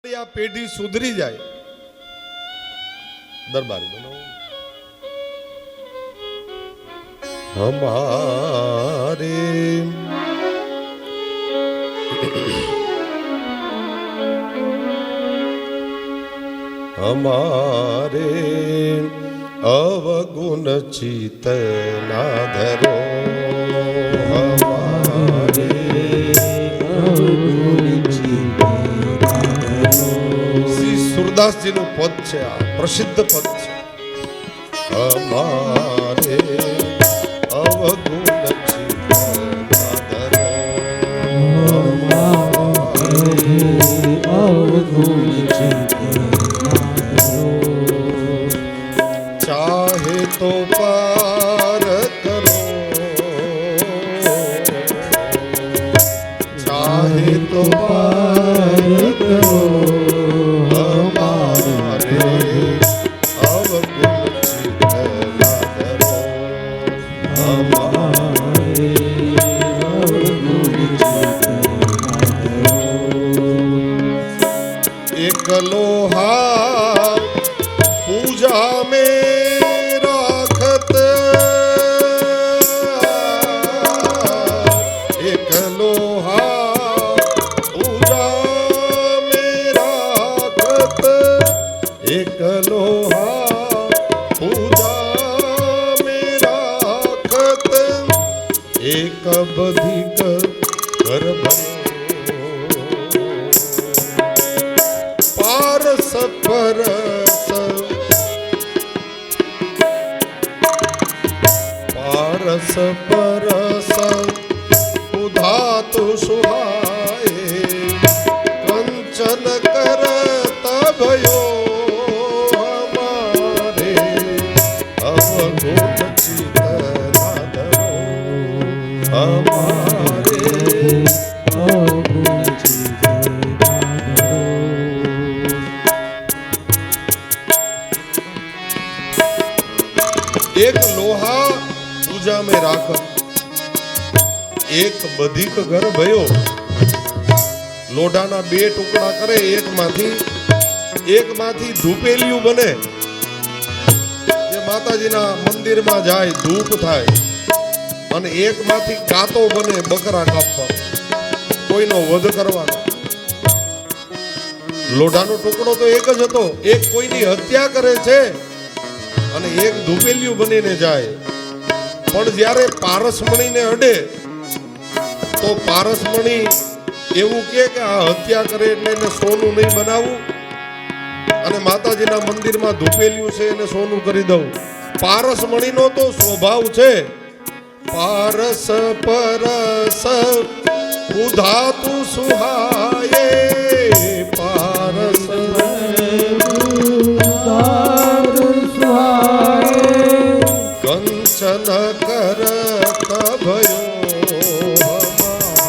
આ પેઢી સુધરી જાય દરબારી બનો હમારે હમારે અવગુણ ચિત ના ધરો હમારે અવગુણ ચિત શ્રી સુરદાસજીનું પદ છે, આ પ્રસિદ્ધ પદ છે. અમારે અવગુણ ચિત્ત ના ધરો, અવગુણ ચિત્ત ના ધરો. ચાહે તો પાર કરો, ચાહે તો પાર કરો. लोहा पूजा में राखत, एक लोहा पूजा में राखत, एक लोहा पूजा में राखत, एक बधिक कर पारस परस, पारस परस उधातु सुहाए, कंचन करत भयो हमारे अवगुण चित्त ना धरो, हमारे अवगुण चित्त ना धरो. एक लोहा पूजा में राखत, एक बधिक घर भयो. લોઢાના બે ટુકડા કરે, એકમાંથી ધૂપેલિયું બને, જે માતાજીના મંદિરમાં જાય ધૂપ થાય, અને એકમાંથી કાતો બને બકરા કાપવા, કોઈનો વધ કરવાનો. લોઢાનો ટુકડો તો એક જ હતો, એક કોઈની હત્યા કરે છે અને એક ધૂપેલિયું બનીને જાય. પણ જ્યારે પારસમણીને અડે તો પારસમણી એવું કે આ હત્યા કરે એટલે એને સોનું નહીં બનાવવું, અને માતાજીના મંદિરમાં ધૂપેલિયું છે એને સોનું કરી દઉં. પારસમણીનો તો સ્વભાવ છે પારસ પરસ ઉધાતુ સુહાયે, પારસ કંચન કરત भयो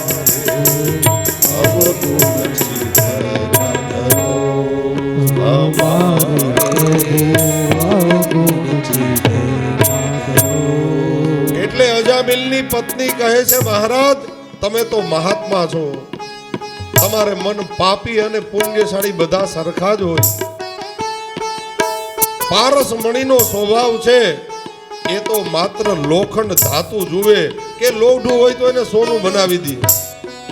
हमारे अवगुण चित्त ना धरो, हमारे अवगुण चित्त ना धरो. એટલે અજામિલની પત્ની કહે છે, મહારાજ તમે તો મહાત્મા છો, તમારે મન પાપી અને પુણ્યશાળી બધા સરખા જ હોય. પારસ મણીનો સ્વભાવ છે એ તો માત્ર લોખંડ ધાતુ જુએ કે લોઢું હોય તો એને સોનું બનાવી દે.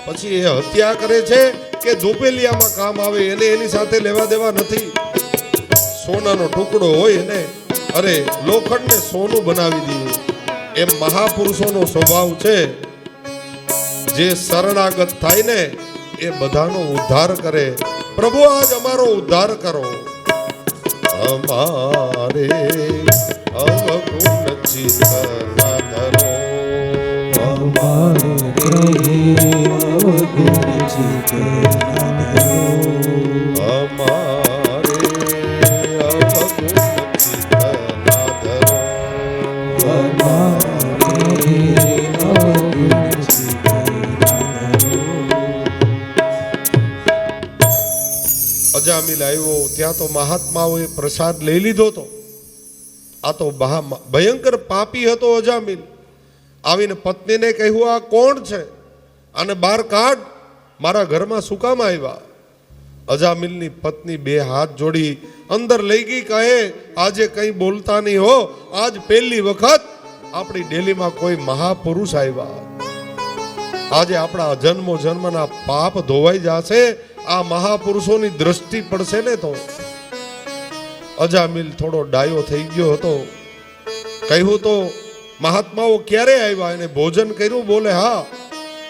પછી એ હત્યા કરે છે કે ધૂપેલિયામાં કામ આવે, એને એની સાથે લેવા દેવા નથી. સોનાનો ટુકડો હોય એને અરે લોખંડને સોનું બનાવી દે. એમ મહાપુરુષોનો સ્વભાવ છે, જે શરણાગત થાય ને એ બધાનો ઉદ્ધાર કરે. પ્રભુ આજ અમારો ઉદ્ધાર કરો. हमारे अवगुण चित्त ना धरो, हमारे अवगुण चित्त ना धरो, हमारे अवगुण चित्त ना धरो, हमारे अवगुण चित्त ना धरो. અજામિલ આવ્યો ત્યાં તો મહાત્માઓએ પ્રસાદ લઈ લીધો હતો. આ તો ભયંકર પાપી હતો અજામિલ. આવીને પત્નીને કહ્યું, આ કોણ છે? આને બહાર કાઢ, મારા ઘરમાં શું કામ આવ્યા? અજામિલની પત્ની બે હાથ જોડી અંદર લઈ ગઈ, કહે આજે કંઈ બોલતા નહીં હો, આજ પહેલી વખત આપણી ડેલીમાં કોઈ મહાપુરુષ આવ્યા. આજે આપણા જન્મો જન્મના પાપ ધોવાઈ જશે, આ મહાપુરુષોની દ્રષ્ટિ પડશે ને તો. અજામિલ થોડો ડાયો થઈ ગયો હતો. કહ્યું તો મહાત્માઓ ક્યારે આવ્યા, એને ભોજન કર્યું? બોલે હા.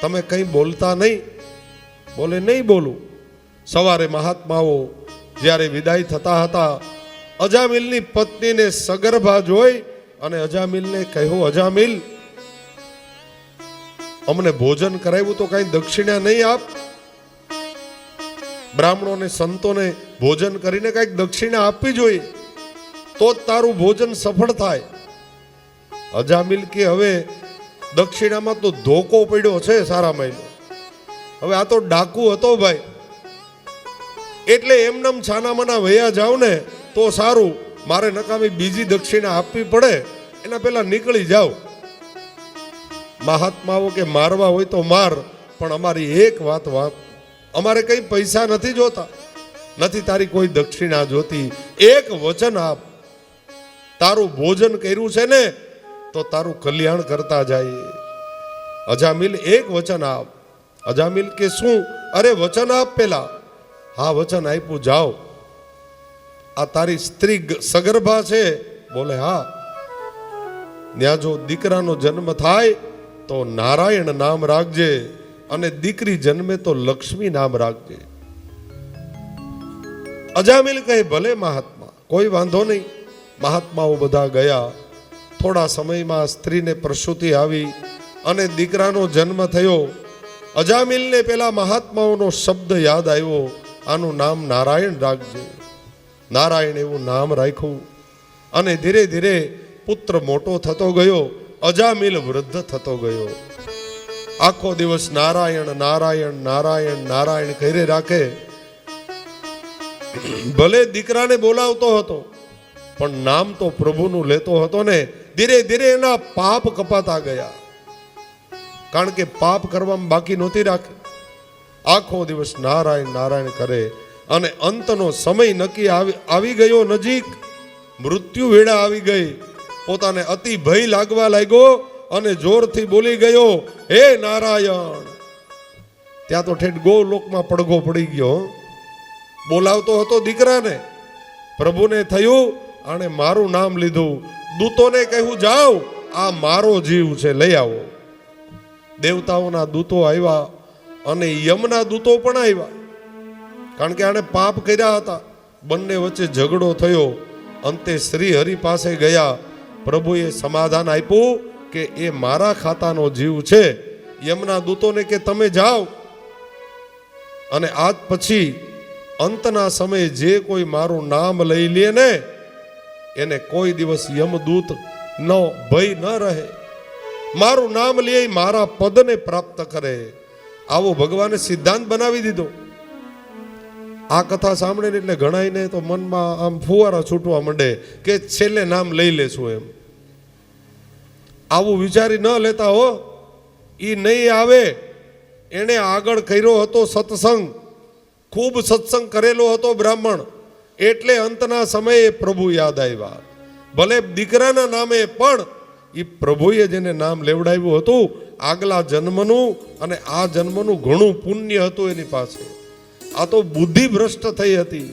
તમે કંઈ બોલતા નહીં? બોલે નહીં બોલું. સવારે મહાત્માઓ જ્યારે વિદાય થતા હતા, અજામિલની પત્નીને સગર્ભા જોઈ અને અજામિલને કહ્યું, અજામિલ, અમને ભોજન કરાવ્યું તો કઈ દક્ષિણા નહીં આપ? બ્રાહ્મણોને સંતોને ભોજન કરીને કઈક દક્ષિણા આપવી જોઈએ, તો જ તારું ભોજન સફળ થાય. અજામિલ કે હવે દક્ષિણામાં તો ધોકો પડ્યો છે સારા મહિનો. હવે આ તો ડાકુ હતો ભાઈ, એટલે એમનેમ છાનામાના વયા જાવ ને તો સારું. મારે નકામી બીજી દક્ષિણા આપવી પડે એના પહેલા નીકળી જાવ. મહાત્માઓ કે મારવા હોય તો માર, પણ અમારી એક વાત, અમારે કઈ પૈસા નથી જોતા, નથી તારી કોઈ દક્ષિણા જોતી. એક વચન આપ, તારું ભોજન કર્યું છે ને તો તારું કલ્યાણ કરતા જાય. અજામિલ એક વચન આપ. અજામિલ કે શું? અરે વચન આપ પેલા. હા વચન આપ્યું, જાઓ. આ તારી સ્ત્રી સગર્ભા છે? બોલે હા. ત્યાં જો દીકરાનો જન્મ થાય તો નારાયણ નામ રાખજે, અને દીકરી જન્મે તો લક્ષ્મી નામ રાખજે. અજામિલ કહે ભલે મહાત્મા, કોઈ વાંધો નહીં. મહાત્માઓ બધા ગયા. થોડા સમયમાં સ્ત્રીને પ્રસૂતિ આવી અને દીકરાનો જન્મ થયો. અજામિલને પેલા મહાત્માઓનો શબ્દ યાદ આવ્યો, આનું નામ નારાયણ રાખજે. નારાયણ એવું નામ રાખ્યું અને ધીરે ધીરે પુત્ર મોટો થતો ગયો. અજામિલ વૃદ્ધ થતો ગયો. આખો દિવસ નારાયણ નારાયણ નારાયણ નારાયણ કરે રાખે. ભલે દીકરાને બોલાવતો હતો પણ નામ તો પ્રભુનું લેતો હતો ને. ધીરે ધીરે એના પાપ કપાતા ગયા, કારણ કે પાપ કરવામાં બાકી નહોતી રાખી. આખો દિવસ નારાયણ નારાયણ કરે અને અંતનો સમય નક્કી આવી ગયો નજીક. મૃત્યુ વેળા આવી ગઈ. પોતાને અતિ ભય લાગવા લાગ્યો અને જોરથી બોલી ગયો, હે નારાયણ. ત્યાં તો ઠેઠ ગોલોકમાં પડઘો પડી ગયો. બોલાવતો હતો દીકરાને. પ્રભુને થયું આણે મારું નામ લીધું. દૂતોને કહ્યું, જાઓ, આ મારો જીવ છે, લઈ આવો. દેવતાઓના દૂતો આવ્યા અને યમના દૂતો પણ આવ્યા, કારણ કે આણે પાપ કર્યા હતા. બંને વચ્ચે ઝઘડો થયો. અંતે શ્રી હરિ પાસે ગયા. પ્રભુએ સમાધાન આપ્યું કે એ મારા ખાતાનો જીવ છે. યમના દૂતોને કે તમે જાઓ, અને આજ પછી અંતના સમયે જે કોઈ મારું નામ લઈ લે ને એને કોઈ દિવસ યમદૂત નો ભય ન રહે. મારું નામ લે મારા પદને પ્રાપ્ત કરે. આવો ભગવાને સિદ્ધાંત બનાવી દીધો. આ કથા સાંભળીને એટલે ઘણાઈને તો મનમાં આમ ફુવારા છૂટવા માંડે કે છેલ્લે નામ લઈ લેશું એમ. આવું વિચારી ન લેતા હો. ઈ નહીં આવે. એણે આગળ કર્યો હતો સત્સંગ, ખૂબ સત્સંગ કરેલો હતો બ્રાહ્મણ, એટલે અંતના સમયે પ્રભુ યાદ આવ્યા. ભલે દીકરાના નામે પણ એ પ્રભુએ જેને નામ લેવડાવ્યું હતું, આગલા જન્મનું અને આ જન્મનું ઘણું પુણ્ય હતું એની પાસે. આ તો બુદ્ધિ ભ્રષ્ટ થઈ હતી.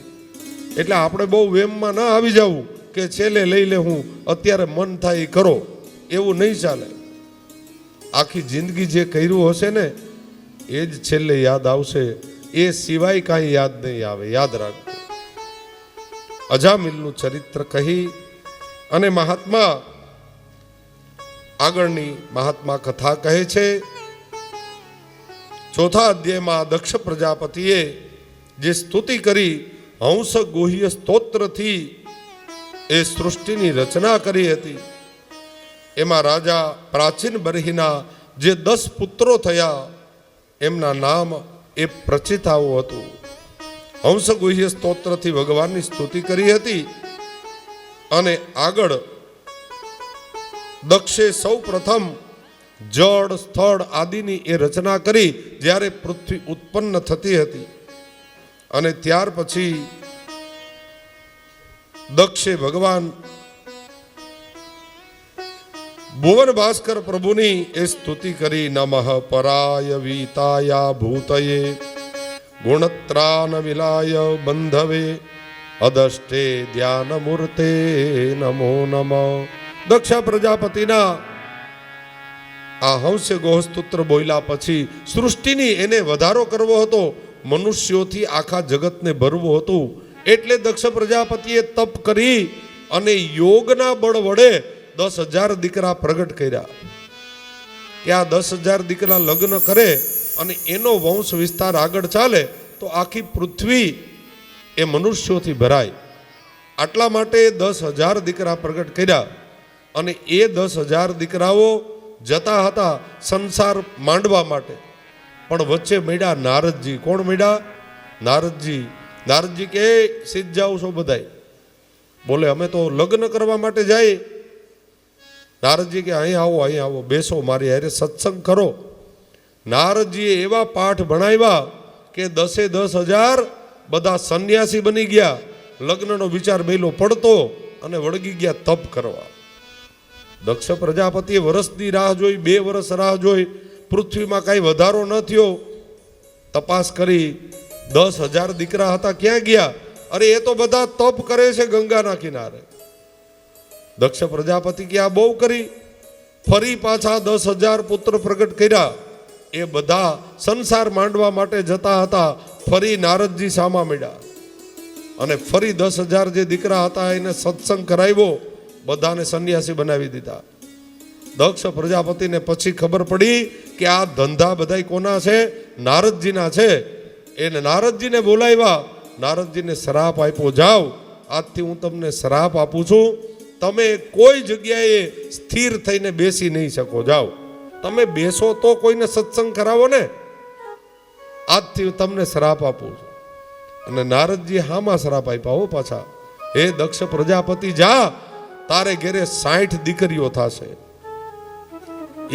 એટલે આપણે બહુ વેમમાં ના આવી જવું કે છેલ્લે લઈ લે, હું અત્યારે મન થાય કરો, એવું નહીં ચાલે. આખી જિંદગી જે કર્યું હશે ને એ જ છેલ્લે યાદ આવશે. એ સિવાય કાંઈ યાદ નહીં આવે. યાદ રાખજો. અજામિલનું ચરિત્ર કહી અને મહાત્મા આગળની મહાત્મા કથા કહે છે. ચોથા અધ્યાયમાં દક્ષ પ્રજાપતિએ જે સ્તુતિ કરી હંસ ગુહ્ય સ્તોત્રથી એ સૃષ્ટિની રચના કરી હતી, એમાં રાજા પ્રાચીન બરહીના જે 10 પુત્રો થયા એમના નામ એ પ્રચિતાઓ હતું. હંસ ગુહ્ય સ્તોત્રથી ભગવાનની સ્તુતિ કરી હતી. અને આગળ દક્ષે સૌ પ્રથમ જળ સ્થળ આદિની એ રચના કરી જ્યારે પૃથ્વી ઉત્પન્ન થતી હતી. અને ત્યાર પછી દક્ષે ભગવાન ભુવન ભાસ્કર પ્રભુની એ સ્તુતિ કરી. નમઃ પરાય વીતાયા ભૂતયે ગુણત્રાન વિલાય બંધવે અદષ્ટે ધ્યાન મૂર્તે નમો નમઃ. દક્ષા પ્રજાપતિના આ હંસ્ય ગોહસ્તુત્ર બોલ્યા પછી સૃષ્ટિની એને વધારો કરવો હતો, મનુષ્યોથી આખા જગતને ભરવું હતું. એટલે દક્ષ પ્રજાપતિએ તપ કરી અને યોગના બળ વડે 10,000 દીકરા પ્રગટ કર્યા કે આ 10,000 દીકરા લગ્ન કરે અને એનો વંશ વિસ્તાર આગળ ચાલે તો આખી પૃથ્વી એ મનુષ્યોથી ભરાય. આટલા માટે 10,000 દીકરા પ્રગટ કર્યા અને એ 10,000 દીકરાઓ જતા હતા સંસાર માંડવા માટે. પણ વચ્ચે મળ્યા નારદજી. કોણ મળ્યા? નારદજી. નારદજી કે સીધ જાઓ છો બધાય? બોલે અમે તો લગ્ન કરવા માટે જાય. નારદજી કે અહીં આવો, બેસો મારી હારે સત્સંગ કરો. નારદજીએ એવા પાઠ ભણાવ્યા કે 10,000 બધા સંન્યાસી બની ગયા. લગ્નનો વિચાર બેલો પડતો અને વળગી ગયા તપ કરવા. દક્ષ પ્રજાપતિએ વર્ષની રાહ જોઈ, 2 વર્ષ રાહ જોઈ, પૃથ્વીમાં કાંઈ વધારો ન થયો. તપાસ કરી 10,000 દીકરા હતા ક્યાં ગયા? અરે એ તો બધા તપ કરે છે ગંગાના કિનારે. દક્ષ પ્રજાપતિ કે આ બહુ કરી. ફરી પાછા 10,000 પુત્ર પ્રગટ કર્યા. એ બધા સંસાર માંડવા માટે જતા હતા. ફરી નારદજી સામા મળ્યા અને ફરી 10,000 જે દીકરા હતા એને સત્સંગ કરાવ્યો, બધાને સંન્યાસી બનાવી દીધા. દક્ષ પ્રજાપતિને પછી ખબર પડી કે આ ધંધા બધા કોના છે? નારદજીના છે. એને નારદજીને બોલાવ્યા. નારદજીને શ્રાપ આપ્યો, જાઓ આજથી હું તમને શ્રાપ આપું છું, તમે કોઈ જગ્યાએ સ્થિર થઈને બેસી નહીં શકો. જાઓ, તમે બેસો તો કોઈને સત્સંગ કરાવો ને, આજથી તમને શ્રાપ આપું છું. અને નારદજી હામાં શ્રાપ આપ્યા હો પાછા. હે દક્ષ પ્રજાપતિ, જા, તારે ઘેરે 60 દીકરીઓ થશે.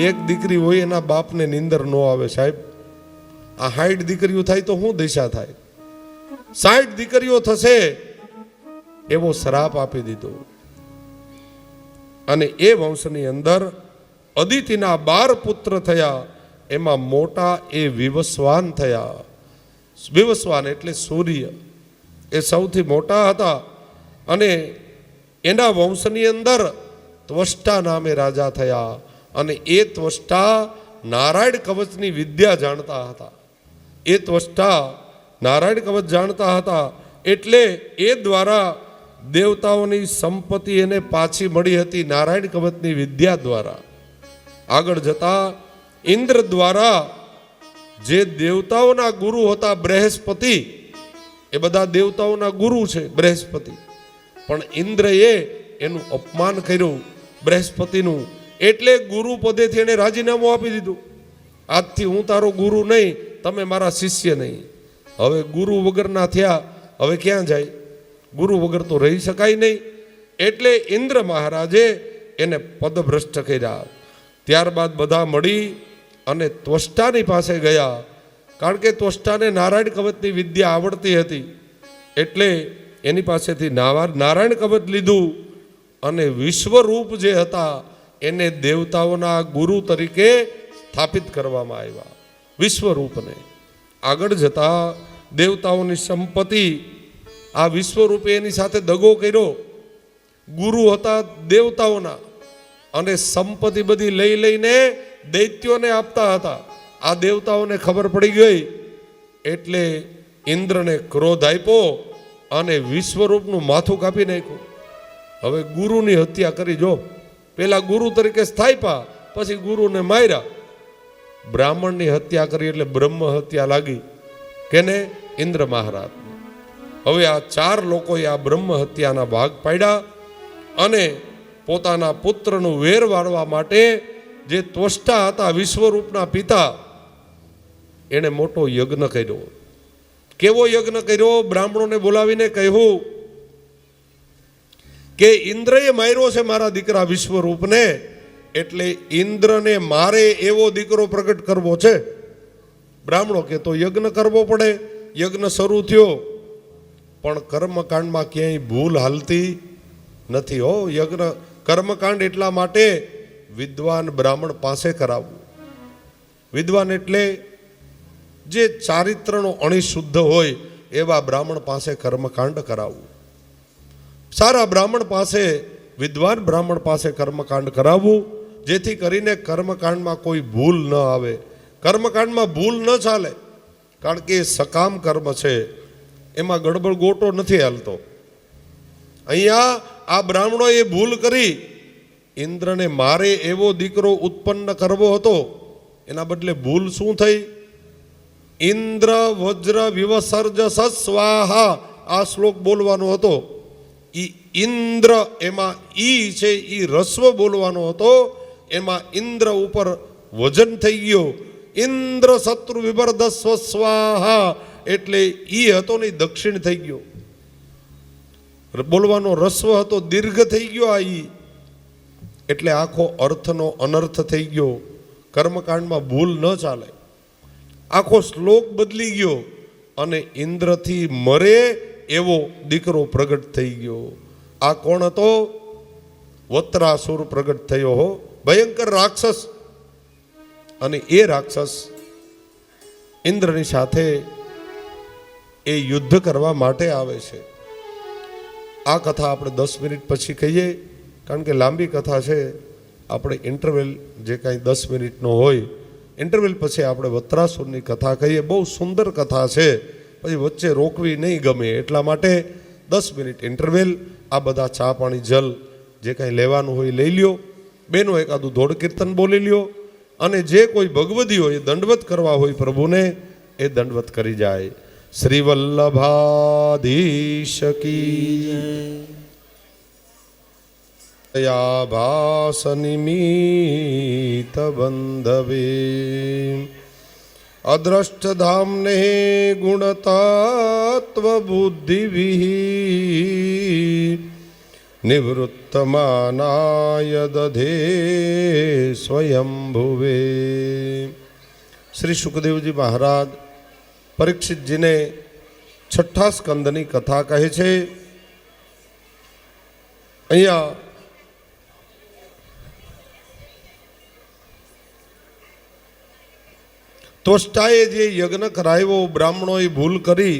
એક દીકરી હોય એના બાપને નીંદર ન આવે સાહેબ. આ 60 દીકરીઓ થાય તો શું દિશા થાય? 60 દીકરીઓ થશે એવો શ્રાપ આપી દીધો. અને એ વંશની અંદર અદિતિના 12 પુત્ર થયા. એમાં મોટા એ વિવસ્વાન થયા. વિવસ્વાન એટલે સૂર્ય, એ સૌથી મોટા હતા. અને એના વંશની અંદર ત્વષ્ટા નામે રાજા થયા. અને એ ત્વષ્ટા નારાયણ કવચની વિદ્યા જાણતા હતા. એ ત્વષ્ટા નારાયણ કવચ જાણતા હતા. એટલે એ દ્વારા દેવતાઓની સંપત્તિ એને પાછી મળી હતી નારાયણ કવચની વિદ્યા દ્વારા. આગળ જતા ઇન્દ્ર દ્વારા જે દેવતાઓના ગુરુ હતા બૃહસ્પતિ, એ બધા દેવતાઓના ગુરુ છે બૃહસ્પતિ, પણ ઇન્દ્રએ એનું અપમાન કર્યું બૃહસ્પતિનું. એટલે ગુરુ પદેથી એને રાજીનામું આપી દીધું. આજથી હું તારો ગુરુ નહીં, તમે મારા શિષ્ય નહીં. હવે ગુરુ વગરના થયા, હવે ક્યાં જાય? ગુરુ વગર તો રહી શકાય નહીં. એટલે ઇન્દ્ર મહારાજે એને પદભ્રષ્ટ કર્યા. ત્યારબાદ બધા મળી અને ત્વષ્ટાની પાસે ગયા. કારણ કે ત્વષ્ટાને નારાયણ કવચની વિદ્યા આવડતી હતી. એટલે એની પાસેથી નારાયણ કવચ લીધું અને વિશ્વરૂપ જે હતા એને દેવતાઓના ગુરુ તરીકે સ્થાપિત કરવામાં આવ્યા. વિશ્વરૂપને આગળ જતા દેવતાઓની સંપત્તિ આ વિશ્વરૂપે એની સાથે દગો કર્યો. ગુરુ હતા દેવતાઓના અને સંપત્તિ બધી લઈ લઈને દૈત્યોને આપતા હતા. આ દેવતાઓને ખબર પડી ગઈ એટલે ઇન્દ્રને ક્રોધ આપ્યો અને વિશ્વરૂપનું માથું કાપી નાખ્યું. હવે ગુરુની હત્યા કરી. જો પેલા ગુરુ તરીકે સ્થાપ્યા, પછી ગુરુને માર્યા. બ્રાહ્મણની હત્યા કરી એટલે બ્રહ્મ હત્યા લાગી. કેને? ઇન્દ્ર મહારાજને. હવે આ 4 લોકોએ આ બ્રહ્મ હત્યાના ભાગ પાડ્યા અને પોતાના પુત્રનું વેર વાળવા માટે જે ત્વષ્ટા હતા વિશ્વરૂપના પિતા, એણે મોટો યજ્ઞ કર્યો. કેવો યજ્ઞ કર્યો? બ્રાહ્મણોને બોલાવીને કહ્યું કે ઇન્દ્રએ માર્યો છે મારા દીકરા વિશ્વરૂપને, એટલે ઇન્દ્રને મારે એવો દીકરો પ્રગટ કરવો છે. બ્રાહ્મણો કે તો યજ્ઞ કરવો પડે. યજ્ઞ શરૂ થયો, પણ કર્મકાંડમાં ક્યાંય ભૂલ હાલતી નથી. હો, યજ્ઞ કર્મકાંડ એટલા માટે વિદ્વાન બ્રાહ્મણ પાસે કરાવવું. વિદ્વાન એટલે જે ચારિત્રનો અણિશુદ્ધ હોય એવા બ્રાહ્મણ પાસે કર્મકાંડ કરાવવું. સારા બ્રાહ્મણ પાસે, વિદ્વાન બ્રાહ્મણ પાસે કર્મકાંડ કરાવવું, જેથી કરીને કર્મકાંડમાં કોઈ ભૂલ ન આવે. કર્મકાંડમાં ભૂલ ન ચાલે, કારણ કે એ સકામ કર્મ છે, એમાં ગડબડ ગોટો નથી હાલતો. અહીંયા આ બ્રાહ્મણોએ ભૂલ કરી, ઇન્દ્રને મારે એવો દીકરો ઉત્પન્ન કરવો હતો, એના બદલે ભૂલ શું થઈ? ઇન્દ્ર વજ્ર વિવસર્જ સ્વાહા આ શ્લોક બોલવાનો હતો. ઈ ઇન્દ્ર એમાં ઈ છે, ઈ રસ્વ બોલવાનો હતો, એમાં ઇન્દ્ર ઉપર વજન થઈ ગયો. ઇન્દ્ર શત્રુ વિભર્ધસ્વ સ્વાહા એટલે ઈ હતો ને દક્ષિણ થઈ ગયો. બોલવાનો રસ્વ હતો, દીર્ઘ થઈ ગયો. આ ઈ એટલે આખો અર્થનો અનર્થ થઈ ગયો. કર્મકાંડમાં ભૂલ ન ચાલે. આખો શ્લોક બદલી ગયો અને ઇન્દ્રથી મરે એવો દીકરો પ્રગટ થઈ ગયો. આ કોણ હતો? વત્રાસુર પ્રગટ થયો. હો, ભયંકર રાક્ષસ. અને એ રાક્ષસ ઇન્દ્રની સાથે એ યુદ્ધ કરવા માટે આવે છે. આ કથા આપણે 10 મિનિટ પછી કહીએ, કારણ કે લાંબી કથા છે. આપણે ઇન્ટરવેલ જે કાંઈ 10 મિનિટનો હોય, ઇન્ટરવેલ પછી આપણે વત્રાસુરની કથા કહીએ. બહુ સુંદર કથા છે, પછી વચ્ચે રોકવી નહીં ગમે, એટલા માટે 10 મિનિટ ઇન્ટરવેલ. આ બધા ચા પાણી જલ જે કાંઈ લેવાનું હોય લઈ લ્યો. બેનો એકાદું ધોળ કીર્તન બોલી લ્યો, અને જે કોઈ ભગવદી હોય એ દંડવત કરવા હોય પ્રભુને, એ દંડવત કરી જાય. શ્રી વલ્લભાધીશ કી ભાસ નિમિત બંધવે અદ્રષ્ટ ધામને ગુણતત્વ બુદ્ધિ નિવૃત્તમાનાય દધે સ્વયંભુવે. શ્રી સુખદેવજી મહારાજ પરીક્ષિતજીને 6ઠા સ્કંદની કથા કહે છે. અહીંયા ત્વષ્ટાએ જે યજ્ઞ કરાવ્યો, બ્રાહ્મણોએ ભૂલ કરી,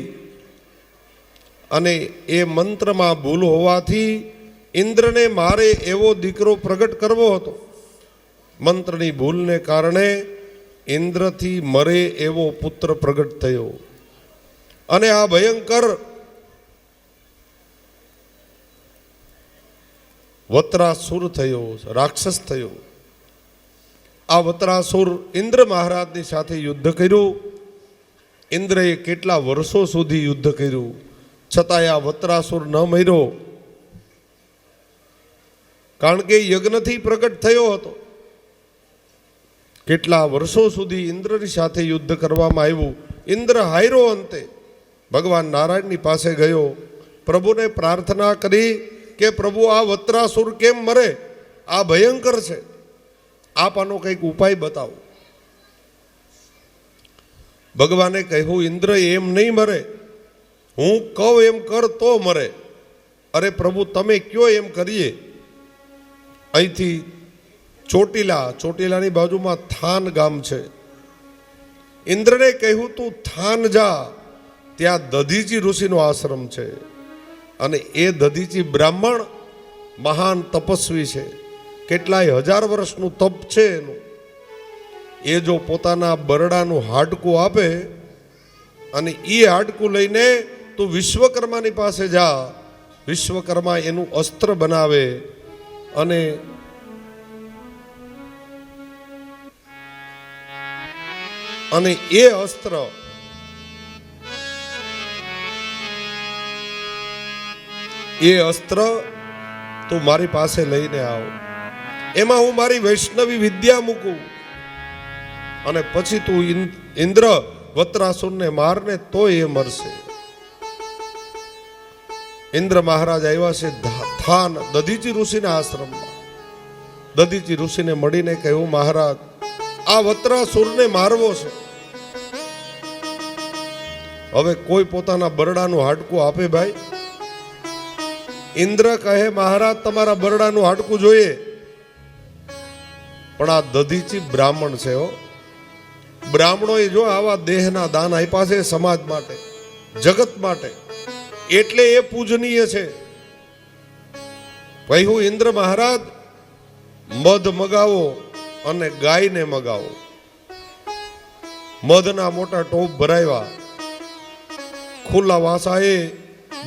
અને એ મંત્રમાં ભૂલ હોવાથી ઇન્દ્રને મારે એવો દીકરો પ્રગટ કરવો હતો. મંત્રની ભૂલને કારણે ઇન્દ્રથી મરે એવો પુત્ર પ્રગટ થયો, અને આ ભયંકર વત્રાસુર થયો, રાક્ષસ થયો. આ વત્રાસુર ઇન્દ્ર મહારાજની સાથે યુદ્ધ કર્યું. ઇન્દ્રએ કેટલા વર્ષો સુધી યુદ્ધ કર્યું, છતાંય આ વત્રાસુર ન મર્યો, કારણ કે યજ્ઞથી પ્રગટ થયો હતો. કેટલા વર્ષો સુધી ઇન્દ્રની સાથે યુદ્ધ કરવામાં આવ્યું. ઇન્દ્ર હાર્યો. અંતે ભગવાન નારાયણની પાસે ગયો, પ્રભુને પ્રાર્થના કરી કે પ્રભુ આ વત્રાસુર કેમ મરે? આ ભયંકર છે, આપ આનો કંઈક ઉપાય બતાવો. ભગવાને કહ્યું, ઇન્દ્ર એમ નહીં મરે, હું કહું એમ કર તો મરે. અરે પ્રભુ તમે કયો એમ કરીએ. અહીંથી ચોટીલાની બાજુમાં થાન ગામ છે. ઇન્દ્રને કહ્યું તું થાન જા, ત્યાં દધીચી ઋષિનો આશ્રમ છે, અને એ દધીચી બ્રાહ્મણ મહાન તપસ્વી છે, કેટલાય હજાર વર્ષનું તપ છે એનું. એ જો પોતાના બરડાનું હાડકું આપે, અને એ હાડકું લઈને તું વિશ્વકર્માની પાસે જા, વિશ્વકર્મા એનું અસ્ત્ર બનાવે, અને એ અસ્ત્ર તું મારી પાસે લઈને આવ. એમાં હું મારી વૈષ્ણવી વિદ્યા મૂકું, અને પછી તું ઇન્દ્ર વત્રાસુરને મારને તો એ મરશે. ઇન્દ્ર મહારાજ આવ્યા છે થાન દધીચી ઋષિના આશ્રમમાં. દધીચી ઋષિને મળીને કહ્યું, મહારાજ આ વત્રાસુરને મારવો છે. હવે કોઈ પોતાના બરડાનું હાડકું આપે ભાઈ? ઇન્દ્ર કહે મહારાજ તમારા બરડાનું હાડકું જોઈએ. પણ આ દધીચી બ્રાહ્મણ છે હો. બ્રાહ્મણોએ જો આવા દેહના દાન આપ્યા છે સમાજ માટે, જગત માટે, એટલે એ પૂજનીય છે. કહ્યું ઇન્દ્ર મહારાજ મધ મગાવો અને ગાયને મગાવો. મધના મોટા ટોપ ભરાવ્યા. ખુલ્લા વાસાએ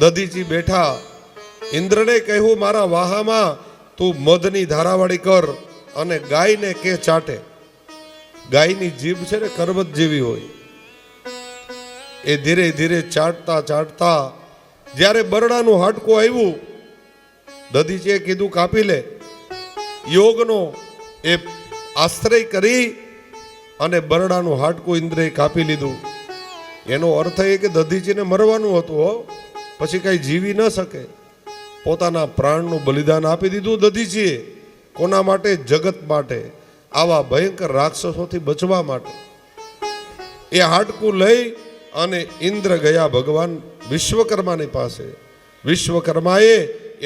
દધીચી બેઠા. ઇન્દ્રને કહ્યું મારા વાહામાં તું મધની ધારાવાળી કર અને ગાયને કે ચાટે. ગાયની જીભ છે ને કરવત જેવી હોય. એ ધીરે ધીરે ચાટતા ચાટતા જ્યારે બરડાનું હાડકું આવ્યું, દધીચીએ કીધું કાપી લે. યોગનો એ આશ્રય કરી અને બરડાનું હાડકું ઇન્દ્રએ કાપી લીધું. એનો અર્થ એ કે દધીચીને મરવાનું હતું હો, પછી કઈ જીવી ન શકે. પોતાના પ્રાણનું બલિદાન આપી દીધું દધીચીએ. કોના માટે? જગત માટે, આવા ભયંકર રાક્ષસોથી બચવા માટે. એ હાડકું લઈ અને ઇન્દ્ર ગયા ભગવાન વિશ્વકર્માની પાસે. વિશ્વકર્માએ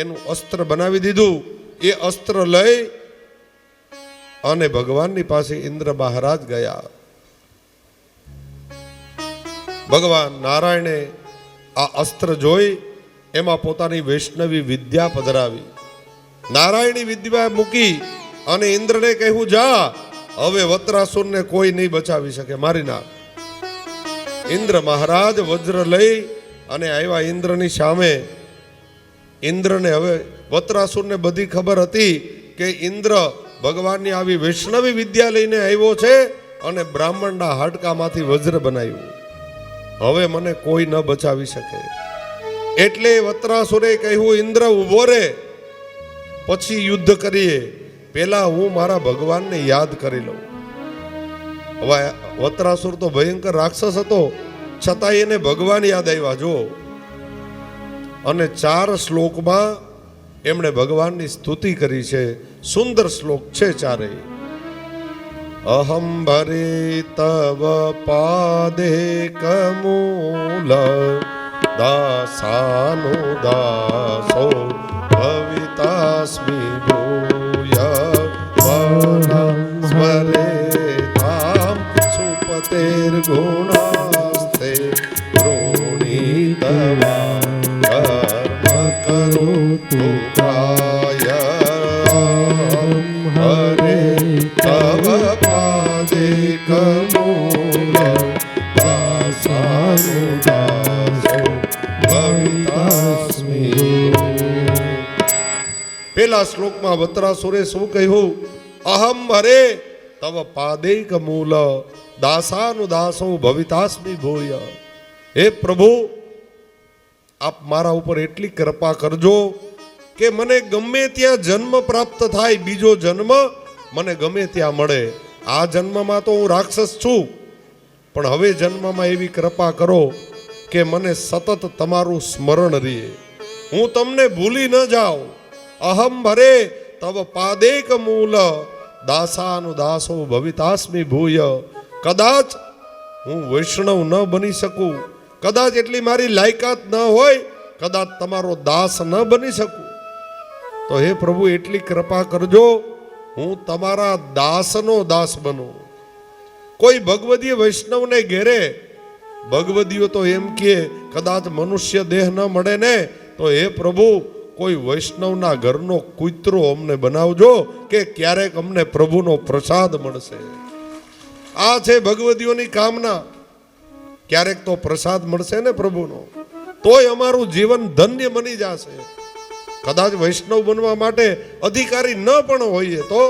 એનું અસ્ત્ર બનાવી દીધું. એ અસ્ત્ર લઈ અને ભગવાનની પાસે ઇન્દ્ર મહારાજ ગયા. ભગવાન નારાયણે આ અસ્ત્ર જોઈ એમાં પોતાની વૈષ્ણવી વિદ્યા પધરાવી. નારાયણી વિદ્યા મૂકી અને ઇન્દ્રને કહ્યું જા, હવે વત્રાસુરને કોઈ નહીં બચાવી શકે, મારી નાખ. ઇન્દ્ર મહારાજ વજ્ર લઈ અને આવ્યા ઇન્દ્રની સામે. ઇન્દ્રને હવે વત્રાસુરને બધી ખબર હતી કે ઇન્દ્ર ભગવાનની આવી વૈષ્ણવી વિદ્યા લઈને આવ્યો છે અને બ્રાહ્મણના હાડકામાંથી વજ્ર બનાવ્યું. હવે મને કોઈ ન બચાવી શકે. એટલે વત્રાસુરે કહ્યું ઇન્દ્ર ઉભો રે, પછી યુદ્ધ કરીએ. પેલા હું મારા ભગવાનને યાદ કરી લઉં. હવે વત્રાસુર તો ભયંકર રાક્ષસ હતો, છતાં એને ભગવાન યાદ આવ્યા જો. અને 4 શ્લોકમાં એમણે ભગવાનની સ્તુતિ કરી છે. સુંદર શ્લોક છે ચારેય. અહમ ભરે તવ પાદે કમૂલ દાસાનો દાસો ભવિતાસ્મિ ભૂય સ્મરે તામ સુપતેર ગુણાસ્તે ઋણીતવા કર્મ કરોતુ કાય હરે તવ પાદે કમૂલ દાસાનો દાસો ભવિતાસ્મિ. પેલા શ્લોકમાં વત્રાસુરે શું કહ્યું? અહમ હરે તવ પાદૈક મૂલ દાસાનુ દાસો ભવિતાસ્મિ ભૂય. હે પ્રભુ, આપ મારા ઉપર એટલી કૃપા કરજો કે મને ગમે ત્યાં જન્મ પ્રાપ્ત થાય, બીજો જન્મ મને ગમે ત્યાં મળે. આ જન્મમાં તો હું રાક્ષસ છું, પણ હવે જન્મમાં એવી કૃપા કરો કે મને સતત તમારું સ્મરણ રહે, હું તમને ભૂલી ન જાઉં. અહમ ભરે તવ પાદેક મૂલ દાસાનુ દાસો ભવિતાસ્મિ ભૂય. કદાચ હું વૈષ્ણવ ન બની શકું, કદાચ એટલી મારી લાયકાત ન હોય, કદાચ તમારો દાસ ન બની શકું, તો હે પ્રભુ એટલી કૃપા કરજો હું તમારા દાસનો દાસ બનું. કોઈ ભગવદીય વૈષ્ણવને ઘેરે ભગવદીઓ તો એમ કે કદાચ મનુષ્ય દેહ ન મળે ને તો હે પ્રભુ કોઈ વૈષ્ણવના ઘરનો કૂતરો અમને બનાવજો કે ક્યારેક અમને પ્રભુનો પ્રસાદ મળશે. આ છે ભગવદીઓની કામના. ક્યારેક તો પ્રસાદ મળશે ને પ્રભુનો, તોય અમારું જીવન ધન્ય બની જશે. કદાચ વૈષ્ણવ બનવા માટે અધિકારી ન પણ હોઈએ તો.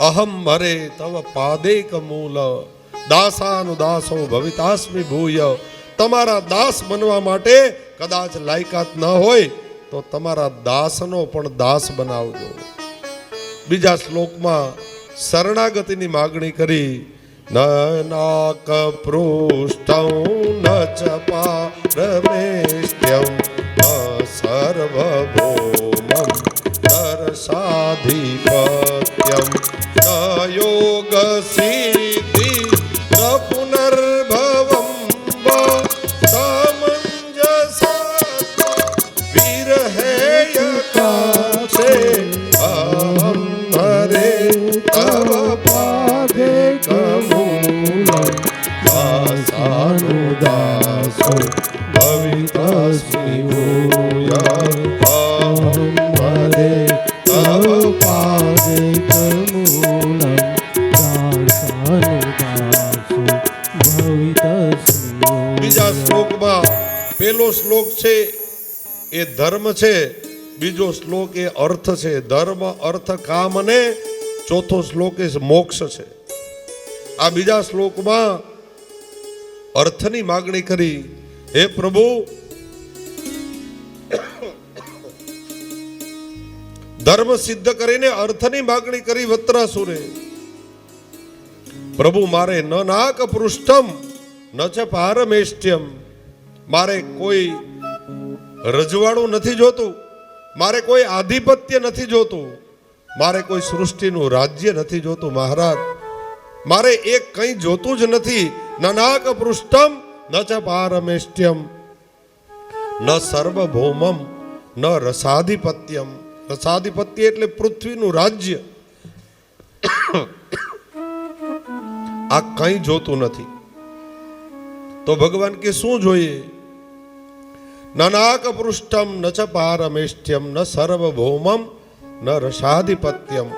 અહમ હરે તવ પાદેક મૂલ દાસાનુ દાસો ભવિતાસ્મિ ભૂય. તમારા દાસ બનવા માટે કદાચ લાયકાત ન હોય તો તમારા દાસનો પણ દાસ બનાવજો. બીજા શ્લોકમાં શરણાગતિની માગણી કરી. ન નાક પૃષ્ઠં ન ચપારમેષ્ટ્યમ ન સર્વભૌમં દર્શાધિપત્યમ ન યોગ સિદ્ધિ ન પુનર્ભવ શિવોય હરે તવ પાદકમૂલમ દાસાનુદાસો ભવિતસ્યો. બીજા શ્લોકમાં પેલો શ્લોક છે એ ધર્મ છે, બીજો શ્લોક એ અર્થ છે. ધર્મ, અર્થ, કામ અને ચોથો શ્લોક એ મોક્ષ છે. આ બીજા શ્લોકમાં અર્થની માગણી કરી. હે પ્રભુ, ધર્મ સિદ્ધ કરીને અર્થની માગણી કરી વત્રાસુરે. પ્રભુ, મારે ન નાક પૃષ્ઠમ ન ચ પારમેષ્ટ્યમ. મારે કોઈ રજવાડું નથી જોતું, મારે કોઈ આધિપત્ય નથી જોતું, મારે કોઈ સૃષ્ટિનું રાજ્ય નથી જોતું. મહારાજ, મારે એક કંઈ જોતું જ નથી. ન નાક પૃષ્ઠમ ન ચ પારમેષ્ટ્યમ ન સર્વભૌમમ ન રસાધિપત્યમ. રસાધિપત્ય એટલે પૃથ્વીનું રાજ્ય. આ કંઈ જોતું નથી. તો ભગવાન કે શું જોઈએ? નાનાક પૃષ્ઠમ ન ચ પારમેષ્ટ્યમ ન સર્વભૌમમ ન રસાધિપત્યમ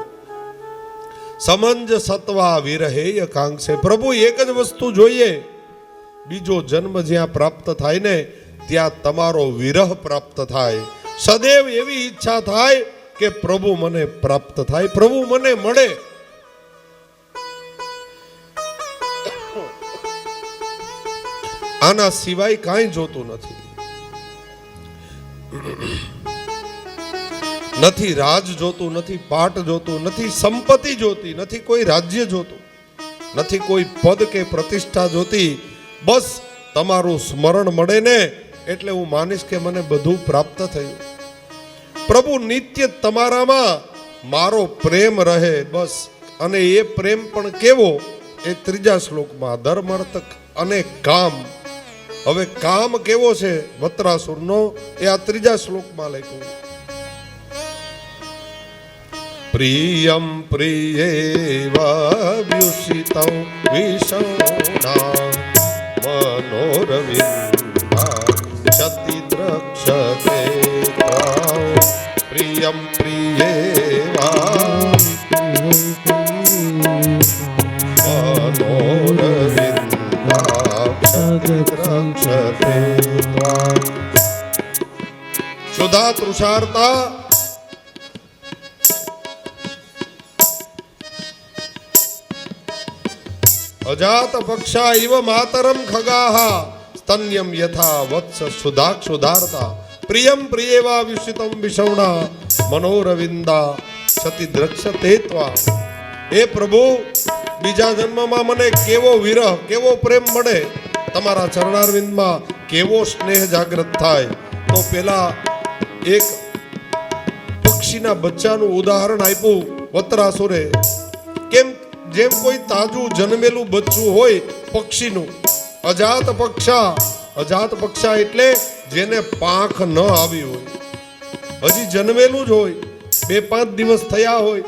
સમંજ સત્વા વિરહેય કાંક્ષે. પ્રભુ, એક જ વસ્તુ જોઈએ. બીજો જન્મ જ્યાં પ્રાપ્ત થાય ને ત્યાં તમારો વિરહ પ્રાપ્ત થાય. સદૈવ એવી ઈચ્છા થાય કે પ્રભુ મને પ્રાપ્ત થાય, પ્રભુ મને મળે. આના સિવાય કાંઈ જોતું નથી. નથી રાજ જોતું, નથી પાટ જોતું, નથી સંપત્તિ જોતી, નથી કોઈ રાજ્ય જોતું, નથી કોઈ પદ કે પ્રતિષ્ઠા જોતી. બસ તમારું સ્મરણ મળે ને એટલે હું માનીશ કે મને બધું પ્રાપ્ત થયું. પ્રભુ, નિત્ય તમારામાં મારો પ્રેમ રહે બસ. અને એ પ્રેમ પણ કેવો? એ ત્રીજા શ્લોકમાં ધર્મ, અર્થ અને કામ. હવે કામ કેવો છે વત્રાસુરનો એ આ ત્રીજા શ્લોકમાં લખ્યું. પ્રિયમ પ્રિયેવાવ્યુષિતં વિષોણા મનોરવિંદા ક્ષતિ દ્રક્ષતે ત્વાં. પ્રિયમ પ્રિયેવા મનોરવિંદા ક્ષતિ દ્રક્ષતે ત્વાં. સુધા તૃષાર્તા અજાત પક્ષા ઇવ માતરમ ખગાહ સ્તન્યમ યથા વત્સ સુધાક્ષુધાર્તા. પ્રિયમ પ્રિયેવા વિષિતમ વિષૌણા મનોરવિંદા ક્ષતિ દ્રક્ષતે ત્વાં. હે પ્રભુ, બીજા જન્મમાં મને કેવો વિરહ, કેવો પ્રેમ મળે, તમારા ચરણારવિંદમાં કેવો સ્નેહ જાગૃત થાય. તો પેલા એક પક્ષીના બચ્ચાનું ઉદાહરણ આપ્યું વત્રાસુરે. કેમ? જેમ કોઈ તાજું જન્મેલું બચ્ચું હોય પક્ષીનું. અજાત પક્ષા, અજાત પક્ષા એટલે જેને પાંખ ન આવી હોય, હજી જન્મેલું જ હોય, 2-5 દિવસ થયા હોય.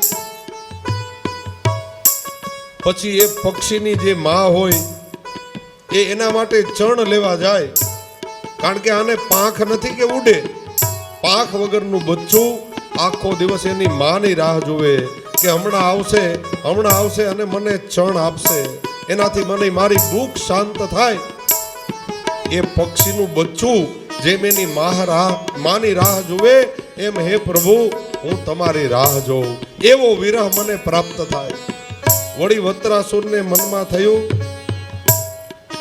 પછી એ પક્ષીની જે માં હોય એ એના માટે ચણ લેવા જાય. કારણ કે આને પાંખ નથી કે ઉડે. પાંખ વગરનું બચ્ચું આખો દિવસ એની માની રાહ જોવે કે હમણાં આવશે અને મને ચણ આપશે, એનાથી મને મારી ભૂખ શાંત થાય. એ પક્ષીનું બચ્ચું જેમ એની માની રાહ જોવે એમ હે પ્રભુ હું તમારી રાહ જોઉં, એવો વિરહ મને પ્રાપ્ત થાય. વળી વત્રાસુરને મનમાં થયું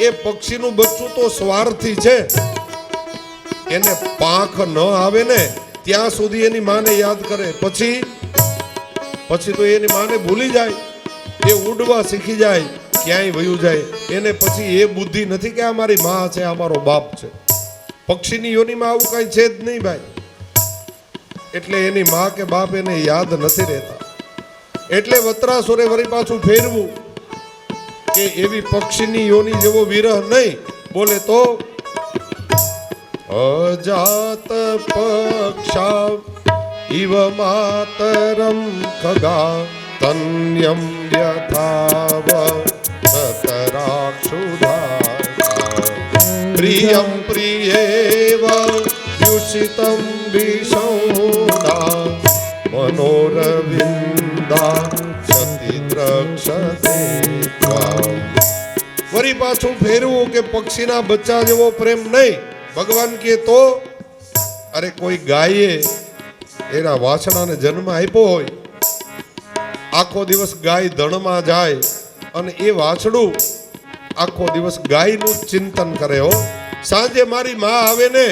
એ પક્ષીનું બચ્ચું તો સ્વાર્થી છે, એને પાંખ ન આવે ને ત્યાં સુધી એની માને યાદ કરે, પછી તો એની માને ભૂલી જાય, એ ઉડવા શીખી જાય, ક્યાંય વયું જાય. એને પછી એ બુદ્ધિ નથી કે આ મારી માં છે, આ મારો બાપ છે. પક્ષીની યોનિમાં આવું કઈ છે જ નહીં ભાઈ. એટલે એની માં કે બાપ એને યાદ નથી રહેતા. એટલે વત્રાસુરે વળી પાછું ફેરવું કે એવી પક્ષીની યોની જેવો વિરહ નહીં. બોલે તો અજાત પક્ષા ઇવ માતરમ ખગા તન્યમ યથાવ સતરાક્ષુધા પ્રિયમ પ્રિયેવ વિષૌડા મનોરવિંદા ક્ષતિ દ્રક્ષતે ત્વામ. વળી પાછું ફેરવું કે પક્ષીના બચ્ચા જેવો પ્રેમ નહીં. ભગવાન કહે તો અરે કોઈ ગાયે એના વાછડાને જન્મ આપ્યો હોય, આખો દિવસ ગાય ધણમાં જાય અને એ વાછડું આખો દિવસ ગાયનું ચિંતન કરે હો. સાંજે મારી માં આવે ને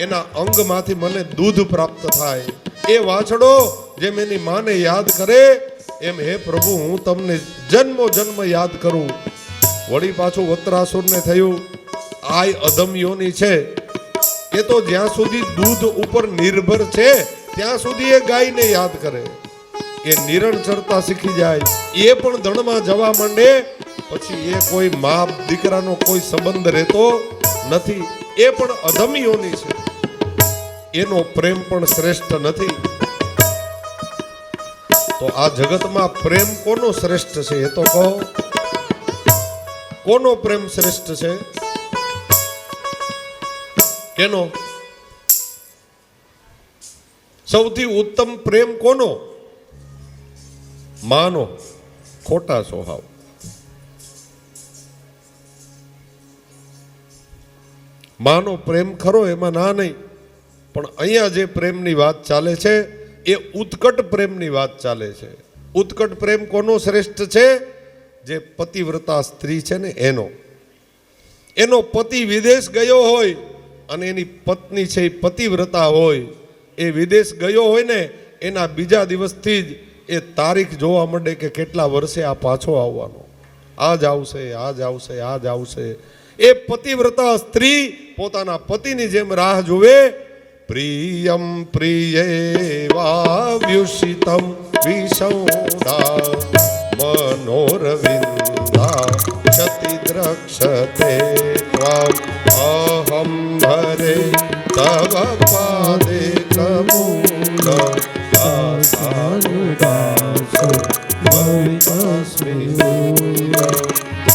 એના અંગમાંથી મને દૂધ પ્રાપ્ત થાય. એ વાછડો જેમ એની માને યાદ કરે એમ હે પ્રભુ હું તમને જન્મો જન્મ યાદ કરું. વળી પાછું વત્રાસુરને થયું આય અધમ્યોની છે, એ તો જ્યાં સુધી દૂધ ઉપર નિર્ભર છે ત્યાં સુધી એ ગાયને યાદ કરે. એ નિરણ ચરતા શીખી જાય, એ પણ ધણમાં જવા માંડે પછી એ કોઈ મા દીકરાનો કોઈ સંબંધ રહેતો નથી. એ પણ અધમ્યોની છે, એનો પ્રેમ પણ શ્રેષ્ઠ નથી. તો આ જગતમાં પ્રેમ કોનો શ્રેષ્ઠ છે એ તો કહો. કોનો પ્રેમ શ્રેષ્ઠ છે? કેનો? સૌથી ઉત્તમ પ્રેમ કોનો? માનો. ખોટા સ્વભાવ. માનો પ્રેમ ખરો, એમાં ના નહીં, પણ અહીંયા જે પ્રેમની વાત ચાલે છે એ ઉત્કટ પ્રેમની વાત ચાલે છે. ઉત્કટ પ્રેમ કોનો શ્રેષ્ઠ છે? જે પતિવ્રતા સ્ત્રી છે ને એનો પતિ વિદેશ ગયો હોય અને એની પત્ની છે એ પતિવ્રતા હોય, એ વિદેશ ગયો હોય ને એના બીજા દિવસથી જ એ તારીખ જોવા માંડે કે કેટલા વર્ષે આ પાછો આવવાનો, આજ આવશે આજ આવશે આજ આવશે. એ પતિવ્રતા સ્ત્રી પોતાના પતિની જેમ રાહ જોવે. પ્રિયમ પ્રિયેવાવ્યુષિતમ વિષૌડા મનોરવિંદા ક્ષતિ દ્રક્ષતે ત્વામ. અહં હરે તવ પાદે કમૂલ દાસાનુદાસો ભવિતસ્મિ.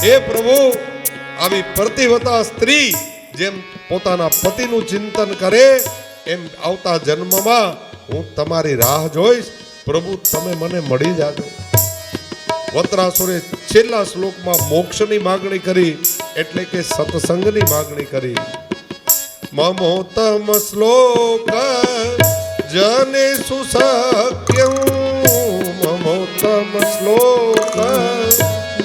હે પ્રભુ, આવી પ્રતિવતા સ્ત્રી જેમ પોતાના પતિનું ચિંતન કરે એમ આવતા જન્મમાં હું તમારી રાહ જોઈશ. પ્રભુ તમે મને મળી જાજો. વત્રાસુરે છેલ્લા શ્લોકમાં મોક્ષની માગણી કરી, એટલે કે સત્સંગની માગણી કરી. મમોત્તમ શ્લોક જને સુસખ્યમ. મમોત્તમ શ્લોક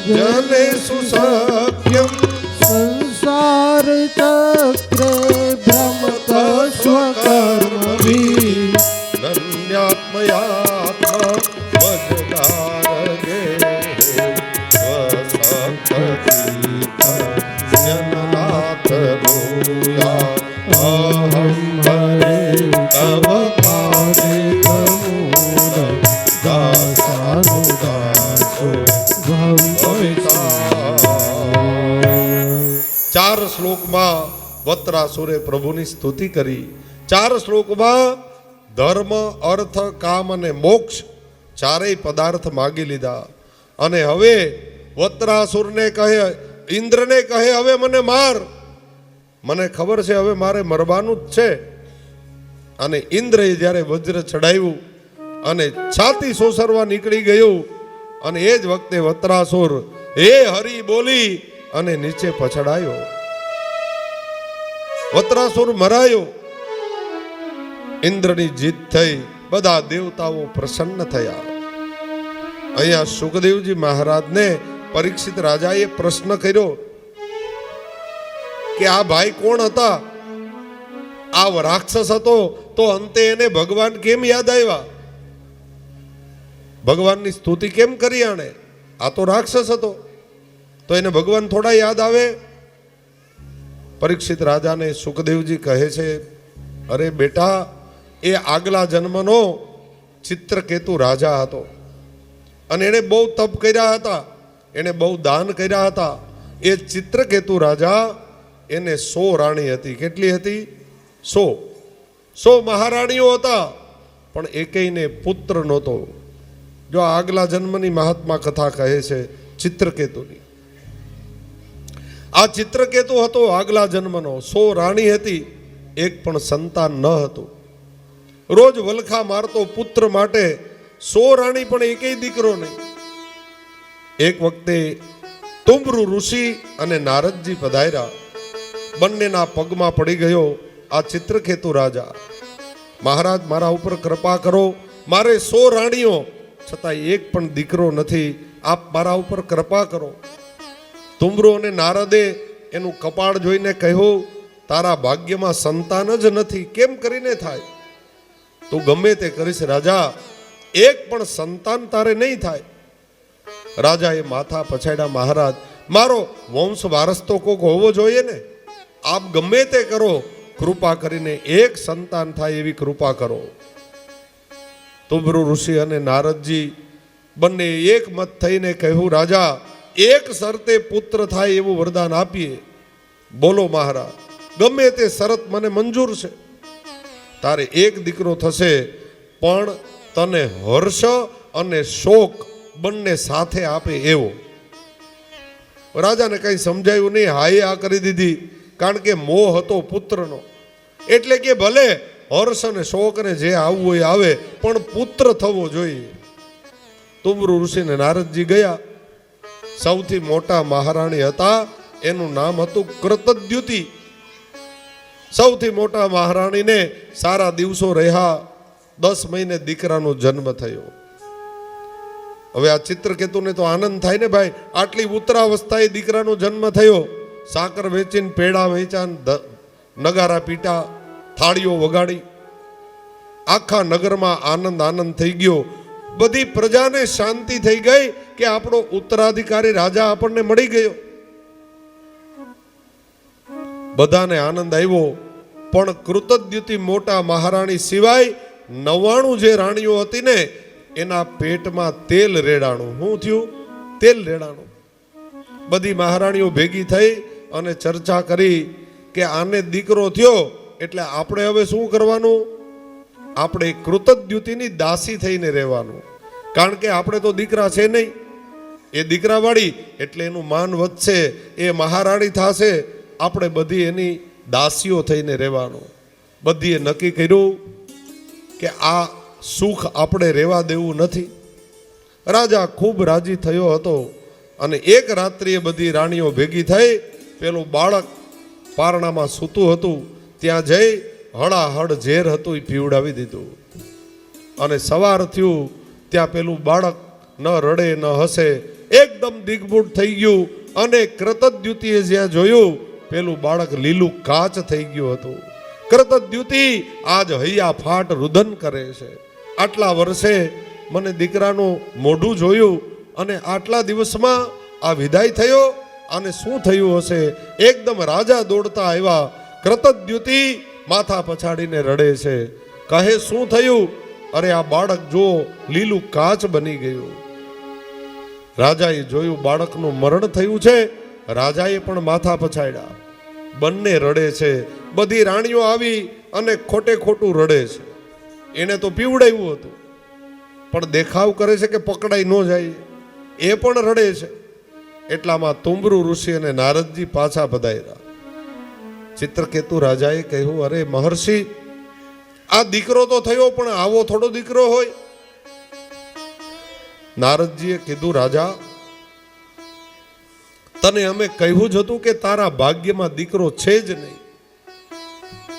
જને સુસખ્યમ. સંસાર ચક્રે ભ્રમત સ્વકર્મભી. નન્યાત્મયાત્મા મજદાર ગે સ્વસંગતીનાથ ભૂયા. અહં હરે તવ પાદે કમૂલ દાસાનુદાસો ભવિતા. ચાર શ્લોકમાં વત્રાસુરે પ્રભુની સ્તુતિ કરી. ચાર શ્લોકમાં ધર્મ, અર્થ, કામ અને મોક્ષ ચારેય પદાર્થ માગી લીધા. અને હવે વત્રાસુરને કહે, ઇન્દ્રને કહે હવે મને માર, મને ખબર છે હવે મારે મરવાનું જ છે. અને ઇન્દ્રએ જ્યારે વજ્ર ચડાવ્યું અને છાતી સોસરવા નીકળી ગયું અને એ જ વખતે વત્રાસુર હે હરિ બોલી અને નીચે પછડાયો. વત્રાસુર મરાયો. ઇન્દ્રની જીત થઈ. બધા દેવતાઓ પ્રસન્ન થયા. અહીંયા સુખદેવજી મહારાજને પરીક્ષિત રાજાએ પ્રશ્ન કર્યો કે આ ભાઈ કોણ હતા? આ રાક્ષસ હતો તો અંતે એને ભગવાન કેમ યાદ આવ્યા? ભગવાનની સ્તુતિ કેમ કરી આણે? આ તો રાક્ષસ હતો, તો એને ભગવાન થોડા યાદ આવે? પરીક્ષિત રાજાને સુખદેવજી કહે છે, અરે બેટા, એ આગલા જન્મનો ચિત્રકેતુ રાજા હતો અને એણે બહુ તપ કર્યા હતા, એણે બહુ દાન કર્યા હતા. એ ચિત્રકેતુ રાજા એને 100 રાણી હતી. કેટલી હતી? 100 મહારાણીઓ હતા, પણ એકેયને પુત્ર નહોતો. જો આગલા જન્મની મહાત્મા કથા કહે છે ચિત્રકેતુની. આ ચિત્રકેતુ હતો આગલા જન્મનો. 100 રાણી હતી, એક પણ સંતાન ન હતું. રોજ વલખા મારતો પુત્ર માટે 100 રાણી પણ એકેય દીકરો નહીં. એક વખતે તુંબરુ ઋષિ અને નારદજી પધાર્યા. બંનેના પગમાં પડી ગયો આ ચિત્રકેતુ રાજા. મહારાજ, મારા ઉપર કૃપા કરો, મારે 100 રાણીઓ છતાં એક પણ દીકરો નથી, આપ મારા ઉપર કૃપા કરો. તુંબરુ અને નારદે એનું કપાળ જોઈને કહ્યું, તારા ભાગ્યમાં સંતાન જ નથી, કેમ કરીને થાય? તું ગમે તે કરીશ રાજા, એક પણ સંતાન તારે નહીં થાય. રાજાએ માથા પછાડ્યા, મહારાજ, મારો વંશ વારસ તો કોક હોવો જોઈએ ને. આપ ગમે તે કરો, કૃપા કરીને એક સંતાન થાય એવી કૃપા કરો. તુંબરુ ઋષિ અને નારદજી બંને એક મત થઈને કહ્યું, રાજા, એક શરતે પુત્ર થાય એવું વરદાન આપીએ. બોલો મહારાજ, ગમે તે શરત મને મંજૂર છે. તારે એક દીકરો થશે, પણ તને હર્ષ અને શોક બંને સાથે આપે એવો. રાજાને કઈ સમજાયું નહીં, હાએ આ કરી દીધી, કારણ કે મોહ હતો પુત્રનો. એટલે કે ભલે હર્ષ અને શોક ને જે આવવું હોય આવે, પણ પુત્ર થવો જોઈએ. તુંબરુ ઋષિ ને નારદજી ગયા. સૌથી મોટા મહારાણી હતા, એનું નામ હતું કૃતદ્યુતિ. સૌથી મોટા મહારાણીને સારા દિવસો રહ્યા. 10 મહિને દીકરાનો જન્મ થયો. હવે આ ચિત્રકેતુને તો આનંદ થાય ને ભાઈ, આટલી ઉત્તરાવસ્થાએ દીકરાનો જન્મ થયો. સાકર વેચીને, પેડા વેચાન, નગારા પીટા, થાળીઓ વગાડી. આખા નગરમાં આનંદ આનંદ થઈ ગયો. બધી પ્રજાને શાંતિ થઈ ગઈ કે આપણો ઉત્તરાધિકારી રાજા આપણને મળી ગયો. બધાને આનંદ આવ્યો. પણ કૃતદ્યુતિ મોટા મહારાણી સિવાય 99 જે રાણીઓ હતી ને, એના પેટમાં તેલ રેડાણું. શું થયું? તેલ રેડાણું. બધી મહારાણીઓ ભેગી થઈ અને ચર્ચા કરી કે આને દીકરો થયો એટલે આપણે હવે શું કરવાનું? આપણે કૃતદ્યુતિની દાસી થઈને રહેવાનું. કારણ કે આપણે તો દીકરા છે નહીં, એ દીકરાવાળી એટલે એનું માન વધશે, એ મહારાણી થશે, આપણે બધી એની દાસીઓ થઈને રહેવાનું. બધીએ નક્કી કર્યું કે આ સુખ આપણે રહેવા દેવું નથી. રાજા ખૂબ રાજી થયો હતો અને એક રાત્રિએ બધી રાણીઓ ભેગી થઈ. પેલું બાળક પારણામાં સૂતું હતું, ત્યાં જઈ હળાહળ ઝેર હતું એ પીવડાવી દીધું. અને સવાર થયું, ત્યાં પેલું બાળક ન રડે ન હસે, એકદમ દિગ્મૂઢ થઈ ગયું. અને કૃતદ્યુતિએ જ્યાં જોયું, પેલું બાળક લીલું કાચ થઈ ગયું હતું. કૃતદ્યુતિ આજ હૈયા ફાટ રુદન કરે છે. આટલા વર્ષે મને દીકરાનું મોઢું જોયું અને આટલા દિવસમાં આ વિદાય થયો, અને શું થયું હશે? એકદમ રાજા દોડતા આવ્યા. કૃતદ્યુતિ માથા પછાડીને રડે છે. કહે, શું થયું? અરે આ બાળક જો લીલું કાચ બની ગયું. રાજાએ જોયું બાળકનું મરણ થયું છે. રાજાએ પણ માથા પછાડ્યા. બંને રડે છે. બધી રાણીઓ આવી અને ખોટે ખોટું રડે છે. એને તો પીવડાવ્યું હતું, પણ દેખાવ કરે છે કે પકડાઈ ન જાય, એ પણ રડે છે. એટલામાં તુંબરુ ઋષિ અને નારદજી પાછા પધાર્યા. ચિત્રકેતુ રાજાએ કહ્યું, અરે મહર્ષિ, આ દીકરો તો થયો, પણ આવો થોડો દીકરો હોય? નારદજીએ કીધું, રાજા, તને અમે કહ્યું જ હતું કે તારા ભાગ્યમાં દીકરો છે જ નહીં.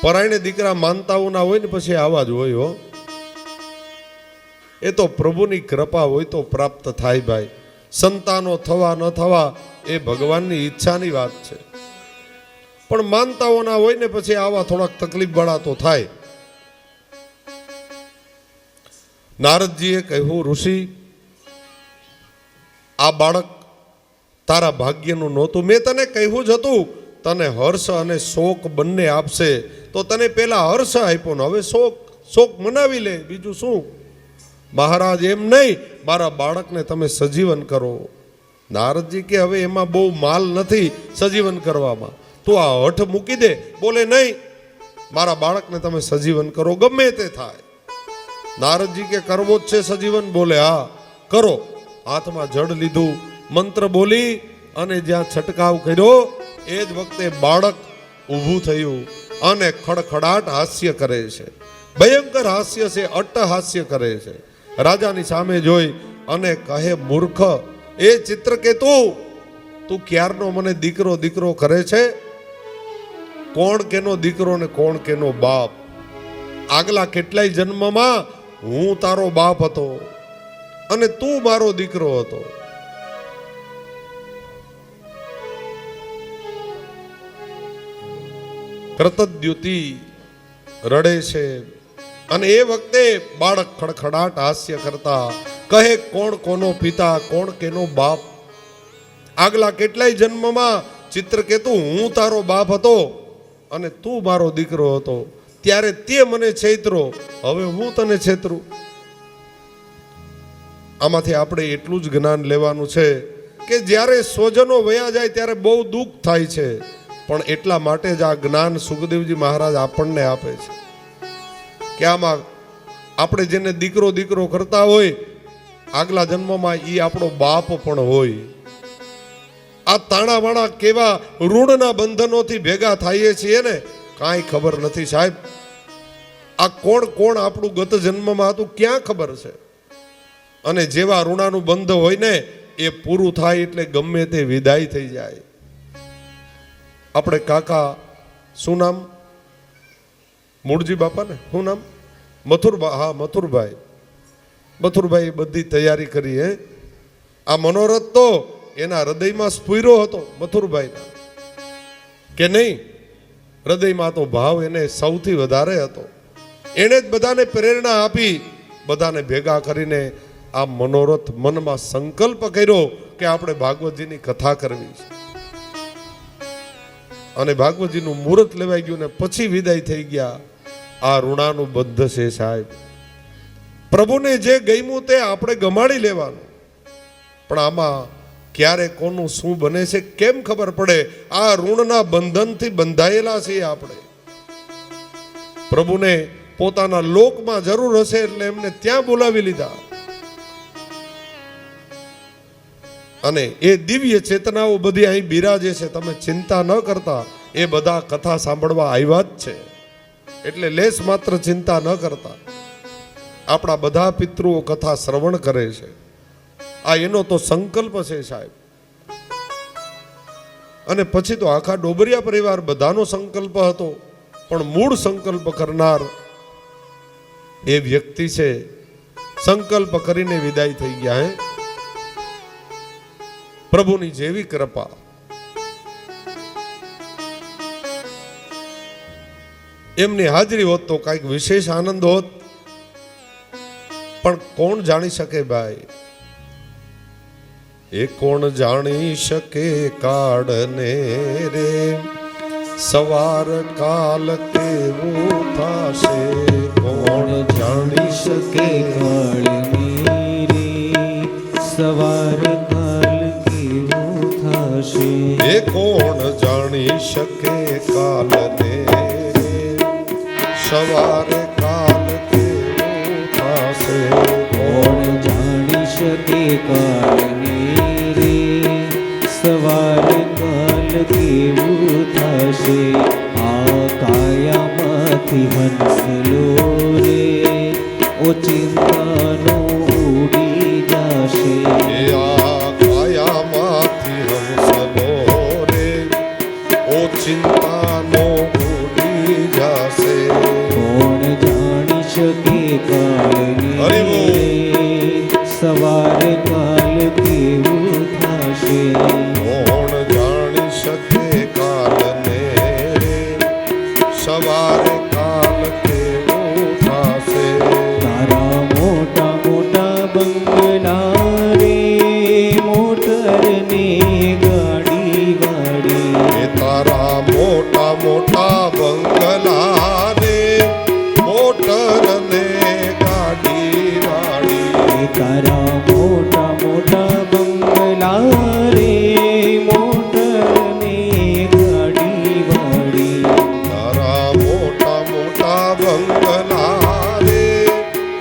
પરાયણે દીકરા માનતાઓના હોય ને પછી આવા જ હોય હો. એ તો પ્રભુની કૃપા હોય તો પ્રાપ્ત થાય ભાઈ. સંતાનો થવા ન થવા એ ભગવાનની ઈચ્છાની વાત છે. પણ માનતાઓના હોય ને પછી આવા થોડાક તકલીફ વાળા તો થાય. નારદજીએ કહ્યું, ઋષિ, આ બાળક તારા ભાગ્યનું નહોતું. મેં તને કહ્યું જ હતું તને હર્ષ અને શોક બંને આપશે, તો તને પેલા હર્ષ આપ્યો ને હવે શોક મનાવી લે, બીજું શું? મહારાજ, એમ નહીં, મારા બાળકને તમે સજીવન કરો. નારદજી કે હવે એમાં બહુ માલ નથી સજીવન કરવામાં, તું આ હઠ મૂકી દે. બોલે, નહીં, મારા બાળકને તમે સજીવન કરો, ગમે તે થાય. નારદજી કે કરવો જ છે સજીવન? બોલે, હા કરો. હાથમાં જડ લીધું, મંત્ર બોલી અને જ્યાં છટકાવ કર્યો એ જ વખતે બાળક ઊભું થયું અને ખડખડાટ હાસ્ય કરે છે. ભયંકર હાસ્ય છે, અટ્ટહાસ્ય કરે છે. રાજાની સામે જોઈ અને કહે, મૂર્ખ, એ ચિત્રકેતુ, તું ક્યારનો મને દીકરો દીકરો કરે છે? કોણ કેનો દીકરો ને કોણ કેનો બાપ? આગલા કેટલાય જન્મમાં હું તારો બાપ હતો અને તું મારો દીકરો હતો. કૃતદ્યુતિ રડે છે અને એ વખતે બાળક ખડખડાટ હાસ્ય કરતા કહે, કોણ કોનો પિતા, કોણ કેનો બાપ? આગલા કેટલાય જન્મમાં ચિત્રકેતુ હું તારો બાપ હતો અને તું મારો દીકરો હતો. ત્યારે તે મને છેતરો, હવે હું તને છેતરું. આમાંથી આપણે એટલું જ જ્ઞાન લેવાનું છે કે જ્યારે સ્વજનો વયા જાય ત્યારે બહુ દુઃખ થાય છે, પણ એટલા માટે જ આ જ્ઞાન સુખદેવજી મહારાજ આપણને આપે છે કે આમાં આપણે જેને દીકરો દીકરો કરતા હોય, આગલા જન્મમાં એ આપણો બાપ પણ હોય. આ તાણાવાણા કેવા ઋણના બંધનોથી ભેગા થઈએ છીએ ને, કાંઈ ખબર નથી સાહેબ. આ કોણ કોણ આપણું ગત જન્મમાં હતું ક્યાં ખબર છે. અને જેવા ઋણાનું બંધ હોય ને એ પૂરું થાય એટલે ગમે તે વિદાય થઈ જાય. આપણે કાકા, શું નામ? મૂળજી બાપા ને શું નામ? હા, મથુરભાઈ બધી તૈયારી કરી. આ મનોરથ તો એના હૃદયમાં સ્ફુર્યો હતો મથુરભાઈના, કે નહીં? હૃદયમાં તો ભાવ એને સૌથી વધારે હતો. એણે જ બધાને પ્રેરણા આપી, બધાને ભેગા કરીને આ મનોરથ મનમાં સંકલ્પ કર્યો કે આપણે ભાગવતજીની કથા કરવી છે. અને ભાગવતજીનું મુહૂર્ત લેવાઈ ગયું ને પછી વિદાય થઈ ગયા. આ ઋણાનું બંધ છે સાહેબ. પ્રભુને જે ગમ્યું તે આપણે ગમાડી લેવાનું, પણ આમાં ક્યારે કોનું શું બને છે કેમ ખબર પડે? આ ઋણના બંધનથી બંધાયેલા છીએ આપણે. પ્રભુને પોતાના લોકમાં જરૂર હશે એટલે એમને ત્યાં બોલાવી લીધા. અને એ દિવ્ય ચેતનાઓ બધી અહીં બિરાજે છે, તમે ચિંતા ન કરતા. એ બધા કથા સાંભળવા આવ્યા જ છે, એટલે લેશ માત્ર ચિંતા ન કરતા. આપણા બધા પિતૃઓ કથા શ્રવણ કરે છે. આ એનો તો સંકલ્પ છે સાહેબ. અને પછી તો આખા ડોબરિયા પરિવાર બધાનો સંકલ્પ હતો, પણ મૂળ સંકલ્પ કરનાર એ વ્યક્તિ છે. સંકલ્પ કરીને વિદાય થઈ ગયા. પ્રભુની જેવી કૃપા. એમની હાજરી હોત તો કઈક વિશેષ આનંદ હોત, પણ કોણ જાણી શકે ભાઈ? એ કોણ જાણી શકે કાળને રે, સવાર કાલ કેવું થાશે? કોણ જાણી શકે કાળને રે, સવાર કાલ કેવું થશે? એ કોણ જાણી શકે કાલને રે, સવાર કાલ કેવું થાશે? કોણ જાણી શકે કાળને રે, સવાર કાલ કેવું થશે? આ કાયામાંથી હંસલો રે, ઓ ચિંતાનો ઉડી જશે. એ આ કાયામાંથી હંસલો રે, ઓ ચિંતાનો ઉડી જશે. કોણ જાણી શકે કાળને રે, સવાર કાલ કેવું થશે? કોણ જાણી શકે કાલને રે, સવાર કાલ કેવું થાશે? તારા મોટા મોટા બંગલા રે, મોટર ને ગાડી વાળી. એ તારા મોટા મોટા બંગલા રે, મોટર ને ગાડી વાળી. તારા મોટા મોટા બંગલા રે, મોટર ને ગાડી વાળી. તારા મોટા મોટા બંગલા રે,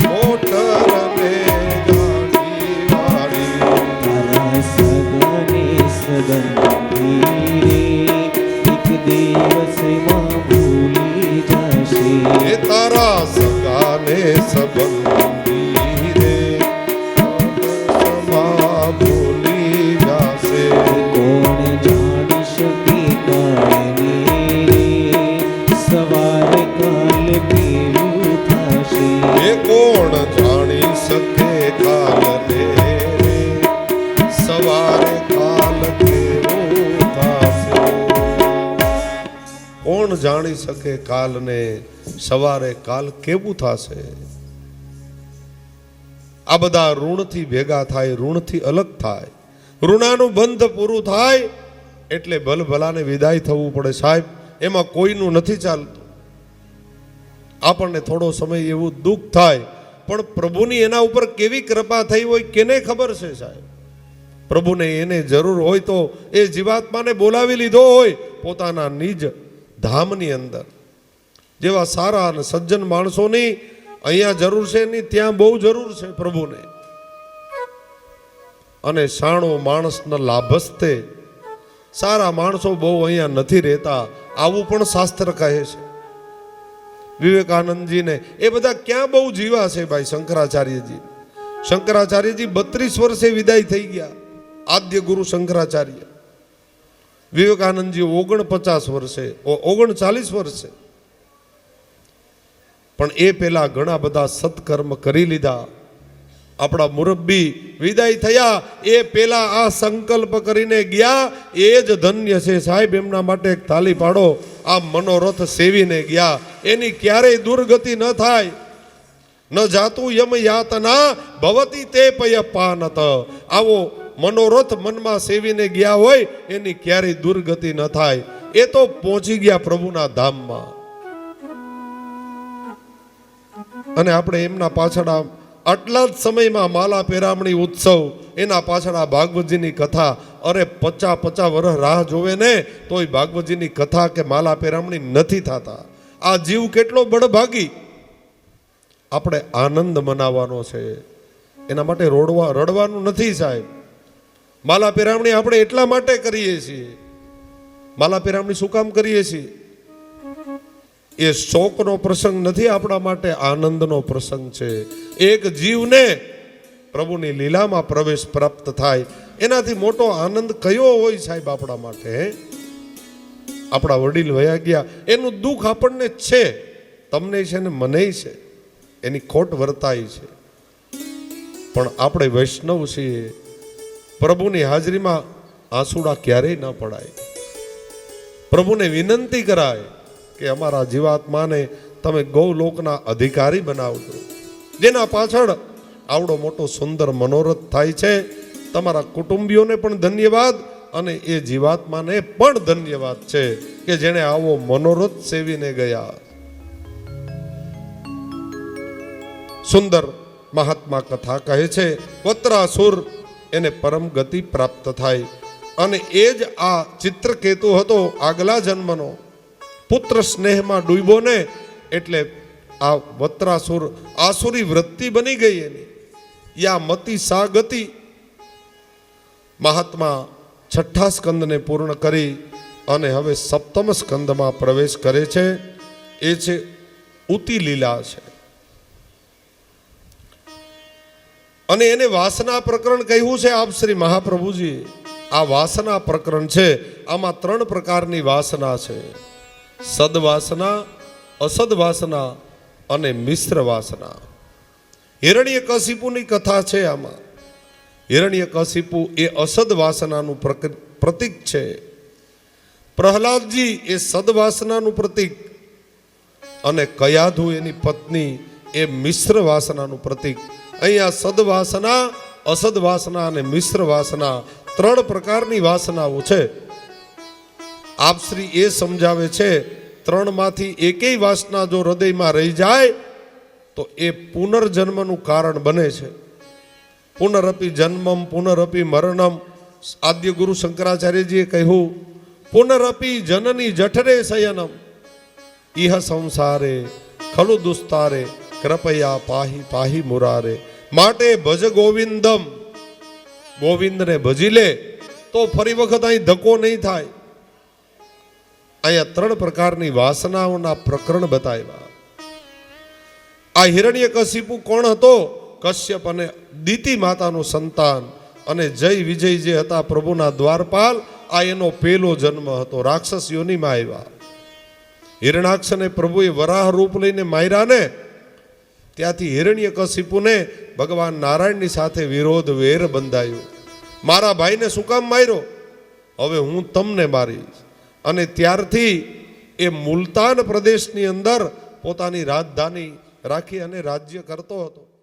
મોટર ને ગાડી વાળી. તારા સગને સગંધી રે, એક દિવસમાં ભૂલી જશે. એ તારા સગા સંબંધી રે સમા ભૂલી જાશે. કોણ જાણી શકે કાળને રે સવારે કાલ કેવું થશે. એ કોણ જાણી શકે કાલને રે સવારે કાલ કેવું થશે. કોણ જાણી શકે કાલને સવારે કાલ કેવું થશે. આ બધા ઋણથી ભેગા થાય, ઋણથી અલગ થાય, ઋણાનું બંધ પૂરું થાય એટલે ભલભલાને વિદાય થવું પડે સાહેબ. એમાં કોઈનું નથી ચાલતું. આપણને થોડો સમય એવું દુઃખ થાય, પણ પ્રભુની એના ઉપર કેવી કૃપા થઈ હોય કેને ખબર છે સાહેબ. પ્રભુને એને જરૂર હોય તો એ જીવાત્માને બોલાવી લીધો હોય પોતાના નિજ ધામની અંદર. જેવા સારા અને સજ્જન માણસોની અહીંયા જરૂર છે નહીં, ત્યાં બહુ જરૂર છે પ્રભુને. અને શાણો માણસના લાભસ્તે સારા માણસો બહુ અહીંયા નથી રહેતા, આવું પણ શાસ્ત્ર કહે છે. વિવેકાનંદજીને એ બધા ક્યાં બહુ જીવા છે ભાઈ. શંકરાચાર્યજી 32 વર્ષે વિદાય થઈ ગયા. આદ્ય ગુરુ શંકરાચાર્ય. વિવેકાનંદજી 49 વર્ષે 39 વર્ષે. પણ એ પેલા ઘણા બધા સત્કર્મ કરી લીધા. આપણા મુરબ્બી વિદાય થયા એ પેલા આ સંકલ્પ કરીને ગયા, એ જ ધન્ય છે સાહેબ. એમના માટે એક તાલી પાડો. આ મનોરથ સેવીને ગયા, એની ક્યારેય દુર્ગતિ ન થાય. ન જાતું યમ યાતના ભવતી તે પયપાનત. આવો મનોરથ મનમાં સેવીને ગયા હોય એની ક્યારેય દુર્ગતિ ન થાય. એ તો પહોંચી ગયા પ્રભુના ધામમાં. અને આપણે એમના પાછળ આટલા જ સમયમાં માલા પેરામણી ઉત્સવ, એના પાછળ આ ભાગવતજીની કથા, અરે 50 વર્ષ રાહ જોવે ને તોય ભાગવતજીની કથા કે માલા પેરામણી નથી થતા. આ જીવ કેટલો બળભાગી. આપણે આનંદ મનાવવાનો છે, એના માટે રડવાનું નથી સાહેબ. માલા પેરામણી આપણે એટલા માટે કરીએ છીએ. માલા પેરામણી શું કામ કરીએ છીએ? એ શોકનો પ્રસંગ નથી, આપણા માટે આનંદનો પ્રસંગ છે. એક જીવને પ્રભુની લીલામાં પ્રવેશ પ્રાપ્ત થાય, એનાથી મોટો આનંદ કયો હોય સાહેબ આપણા માટે? આપણા વડીલ વયા ગયા, એનું દુઃખ આપણને છે, તમને છે ને મને છે, એની ખોટ વર્તાય છે. પણ આપણે વૈષ્ણવ છીએ, પ્રભુની હાજરીમાં આંસુડા ક્યારેય ન પડાય. પ્રભુને વિનંતી કરાય કે અમારા જીવાત્માને તમે ગૌલોકના અધિકારી બનાવજો. જેના પાછળ આવડો મોટો સુંદર મનોરથ થાય છે. તમારા કુટુંબીઓને પણ ધન્યવાદ અને એ જીવાત્માને પણ ધન્યવાદ છે કે જેણે આવો મનોરથ સેવીને ગયા. સુંદર મહાત્મા કથા કહે છે, વત્રાસુર એને પરમ ગતિ પ્રાપ્ત થાય. અને એ જ આ ચિત્રકેતુ હતો આગલા જન્મનો. પુત્ર સ્નેહમાં ડૂબ્યો ને એટલે આ વત્રાસુર આસુરી વૃત્તિ બની ગઈ એની. યા મતિ સા ગતિ. મહાત્મા 6ઠા સ્કંદને પૂર્ણ કરી અને હવે 7મ સ્કંદમાં પ્રવેશ કરે છે. એ છે ઉતિ લીલા છે. અને એને વાસના પ્રકરણ કહ્યું છે આપ શ્રી મહાપ્રભુજી. આ વાસના પ્રકરણ છે. આમાં 3 પ્રકારની વાસના છે: સદવાસના, અસદવાસના અને મિશ્ર વાસના. હિરણ્યકશિપુની કથા છે આમાં. હિરણ્યકશિપુ એ અસદ વાસનાનું પ્રતીક છે. પ્રહલાદજી એ સદવાસનાનું પ્રતીક અને કયાધુ એની પત્ની એ મિશ્ર વાસનાનું પ્રતીક. અહીંયા સદવાસના, અસદવાસના અને મિશ્ર વાસના 3 પ્રકારની વાસનાઓ છે. આપ શ્રી એ સમજાવે છે 3માંથી એકેય વાસના જો હૃદયમાં રહી જાય તો એ પુનર્જન્મનું કારણ બને છે. પુનરપી જન્મમ પુનરપી મરણમ. આદ્ય ગુરુ શંકરાચાર્યજીએ કહ્યું, પુનરપી જનની જઠરે શયનમ ઇહ સંસારે ખલુ દુસ્તારે કૃપયા પાહી પાહી મુરારે. માટે ભજ ગોવિંદમ. ગોવિંદને ભજી લે તો ફરી વખત અહીં ધક્કો નહીં થાય. અહીંયા 3 પ્રકારની વાસનાઓના પ્રકરણ બતાવ્યા. આ હિરણ્યકશિપુ કોણ હતો? કશ્યપ અને દિતિ માતાનું સંતાન અને જય વિજય જે હતા પ્રભુના દ્વારપાલ, આ એનો પહેલો જન્મ હતો. રાક્ષસ યોનિમાં આવ્યા. હિરણાક્ષને પ્રભુએ વરાહ રૂપ લઈને માર્યા ને, ત્યાંથી હિરણ્યકશિપુને ભગવાન નારાયણની સાથે વિરોધ વેર બંધાયો. મારા ભાઈને શું કામ માર્યો? હવે હું તમને મારીશ. અને ત્યારથી એ મુલતાન પ્રદેશની અંદર પોતાની રાજધાની રાખી અને રાજ્ય કરતો હતો.